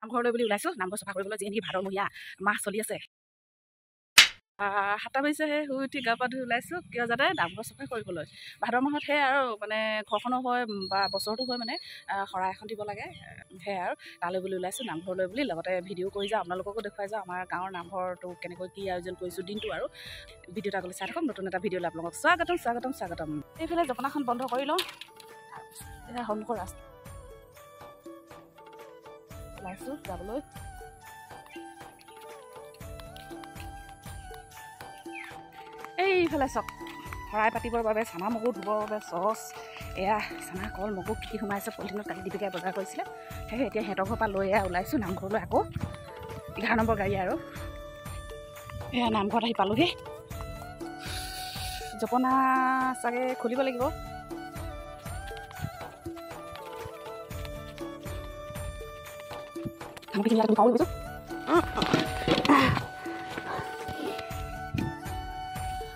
নামঘৰলৈ বুলি ওলাইছোঁ নামঘৰ চফা কৰিবলৈ যিহেতু ভাদমহীয়া মাহ চলি আছে 7টা বাজিছেহে শুই উঠি গা পা ধুই ওলাইছোঁ কিয় যাতে নামঘৰ চফা কৰিবলৈ ভাদ মাহত সেয়াই আৰু মানে ঘৰখনো হয় বা বছৰতো হয় মানে শৰাই এখন দিব লাগে সেয়াই আৰু তালৈ বুলি ওলাইছোঁ নামঘৰলৈ বুলি লগতে ভিডিঅ' কৰি যাওঁ আপোনালোককো দেখুৱাই যাওঁ আমাৰ গাঁৱৰ নামঘৰটো কেনেকৈ কি আয়োজন কৰিছোঁ দিনটো আৰু ভিডিঅ'ত আগলৈ চাই থাকক নতুন এটা ভিডিঅ'লৈ আপোনালোকক স্বাগতম এইফালে জপনাখন বন্ধ কৰি লওঁ এয়া সন্মুখৰ ৰাস্তা ওলাইছোঁ যাবলৈ এইফালে চাওক শৰাই পাতিবৰ বাবে চানা মগু ধুবৰ বাবে চচ এয়া চানা কল মগু কি সোমাইছে পলিথিনত কালি দীপিকাই বজাৰ কৰিছিলে সেয়ে এতিয়া সিহঁতৰ ঘৰৰ পৰা লৈ ওলাইছোঁ নামঘৰলৈ আকৌ 11 নম্বৰ গাড়ী আৰু এয়া নামঘৰত আহি পালোহি জপনা চাগে খুলিব লাগিব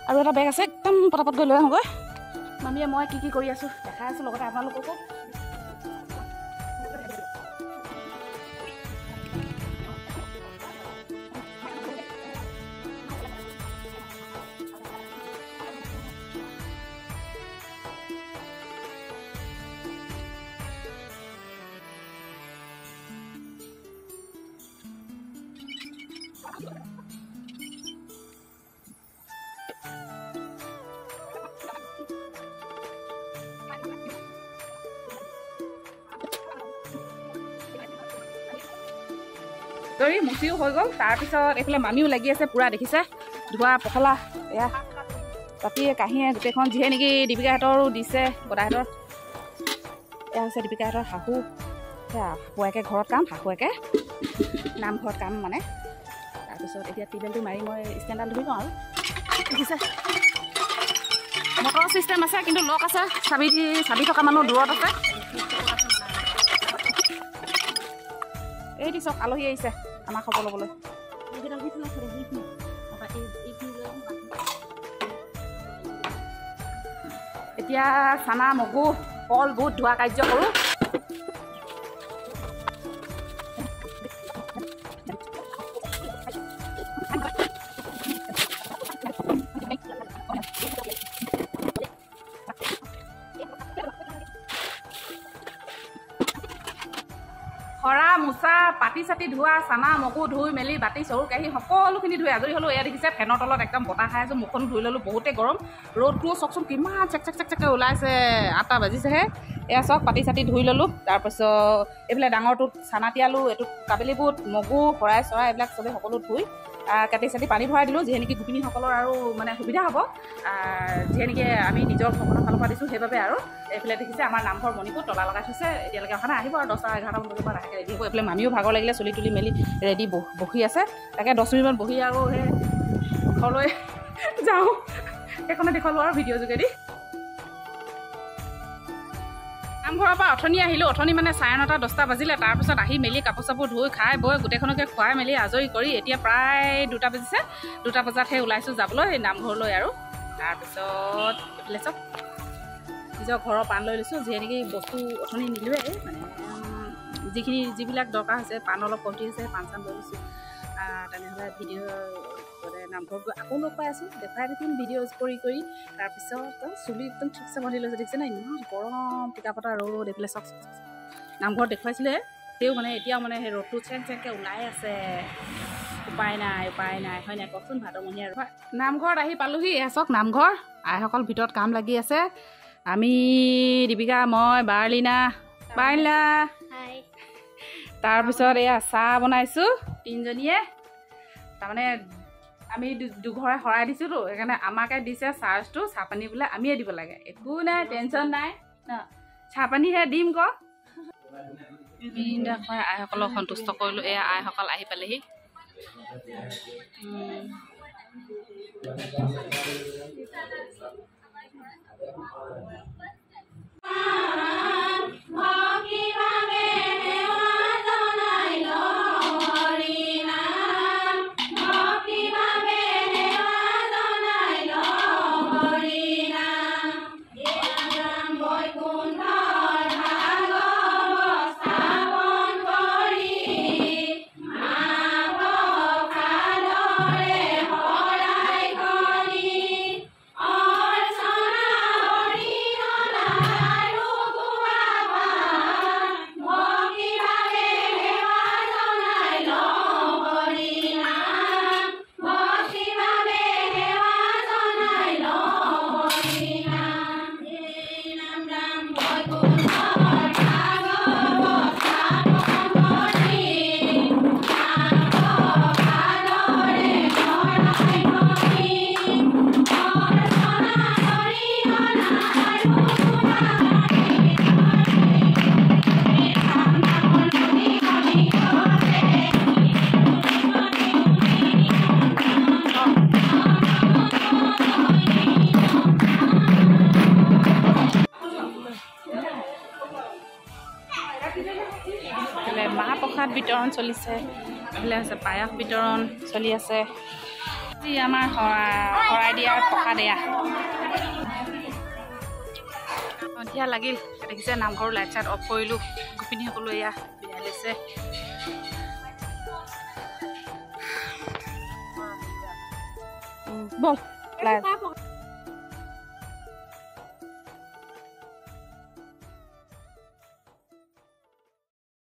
আৰু এটা বেগ আছে একদম পটাপট গৈ লৈ আহোঁগৈ মামীয়ে মই কি কৰি আছোঁ দেখাই আছোঁ লগতে আপোনালোককো দৰি মুচিও হৈ গ'ল তাৰপিছত এইফালে মামীও লাগি আছে পূৰা দেখিছে ধোৱা পখলা এয়া পাতি কাঁহীয়ে গোটেইখন যিহে নেকি দীপিকাহঁতৰো দিছে বদাহঁতৰ এয়া হৈছে দীপিকাহঁতৰ শাহু সেয়া শাহুৱেকে ঘৰত কাম শাহুৱেকে নামঘৰত কাম মানে তাৰপিছত এতিয়া টিউবেলটো মাৰি মই ষ্টেণ্ডাল ধৰি লওঁ আৰু দেখিছে মটৰ চিষ্টেম আছে কিন্তু লক আছে চাবি থকা মানুহ দূৰত আছে এইটো চব আলহী আহিছে আমাৰ খবৰ ল'বলৈ এতিয়া চানা মগু কল বুট ধোৱা কাৰ্য কৰোঁ খৰা মোচা পাতি চাতি ধোৱা চানা মগু ধুই মেলি বাতি চৰু কাঢ়ি সকলোখিনি ধুই আজৰি হ'লোঁ এয়া দেখিছে ফেনৰ তলত একদম বতাহ খাই আছোঁ মুখখন ধুই ল'লোঁ বহুতেই গৰম ৰ'দটোও চাওকচোন কিমান চেক ওলাইছে 8টা বাজিছেহে এয়া চাওক পাতি চাতি ধুই ল'লোঁ তাৰপিছত এইফালে ডাঙৰটোত চানা তিয়ালোঁ এইটোত কাবেলি বুট মগু শৰাই চৰাই এইবিলাক চবেই সকলো ধুই কাটি চাটি পানী ভৰাই দিলোঁ যিহে নেকি গোপিনীসকলৰ আৰু মানে সুবিধা হ'ব যিহে নেকি আমি নিজৰ ঘৰখনৰ ফালৰ পৰা দিছোঁ সেইবাবে আৰু এইফালে দেখিছে আমাৰ নামঘৰ মণিপুৰ তলা লগাই থৈছে এতিয়ালৈকে অহা নাই আহিব আৰু 10টা 11টামান বজাৰ পৰা লাহেকৈ ৰেডি হ'ব এইফালে মামীও ভাগৰ লাগিলে চলি তুলি মেলি ৰেডি বহি আছে তাকে 10 মিনিটমান বহি আৰু সেই ঘৰলৈ যাওঁ সেইখনে দেখুৱালোঁ আৰু ভিডিঅ' যোগেদি নামঘৰৰ পৰা অথনি আহিলোঁ অথনি মানে 9:30 10টা বাজিলে তাৰপিছত আহি মেলি কাপোৰ চাপোৰ ধুই খাই বৈ গোটেইখনকে খুৱাই মেলি আজৰি কৰি এতিয়া প্ৰায় 2টা বাজিছে 2টা বজাতহে ওলাইছোঁ যাবলৈ নামঘৰলৈ আৰু তাৰপিছত এইফালে চাওক নিজৰ ঘৰৰ পাণ লৈ লৈছোঁ যিহে নেকি বস্তু অথনি নিলোৱে মানে যিবিলাক দৰকাৰ হৈছে পাণ অলপ কমটি হৈছে পাণ চান লৈ লৈছোঁ তেনেহ'লে ভিডিঅ' মানে নামঘৰত গৈ আকৌ লগ পাই আছোঁ দেখাই থাকিম ভিডিঅ' কৰি তাৰপিছত চুলি একদম ঠিকছে বান্ধি লৈছে দেখিছে নাই ইমান গৰম টিকা ফটা ৰ'দ এইফালে চাওক নামঘৰত দেখুৱাইছিলে তেও মানে এতিয়াও মানে সেই ৰ'দটো চেংকৈ ওলাই আছে উপায় নাই হয় নাই কওকচোন ভাদমহীয়া আৰু নামঘৰত আহি পালোহি এয়া চাওক নামঘৰ আইসকল ভিতৰত কাম লাগি আছে আমি দীপিকা মই বাৰ্লিনা তাৰপিছত এয়া চাহ বনাইছোঁ 3জনীয়ে তাৰমানে আমি দুঘৰে শৰাই দিছোঁতো সেইকাৰণে আমাকে দিছে চাৰ্জটো চাহপানী বোলে আমিয়ে দিব লাগে একো নাই টেনশ্যন নাই চাহপানীহে দিম ক আইসকলক সন্তুষ্ট কৰিলোঁ এয়া আইসকল আহি পালেহি এইফালে মাহ প্ৰসাদ বিতৰণ চলিছে, এইফালে আছে পায়স বিতৰণ চলি আছে। যি আমাৰ শৰাই দিয়াৰ প্ৰসাদ এয়া সন্ধিয়া লাগিল। দেখিছে নামঘৰ লাইট চাইট অফ কৰিলোঁ, গোপিনীসকলো এয়া বিদায় লৈছে। বল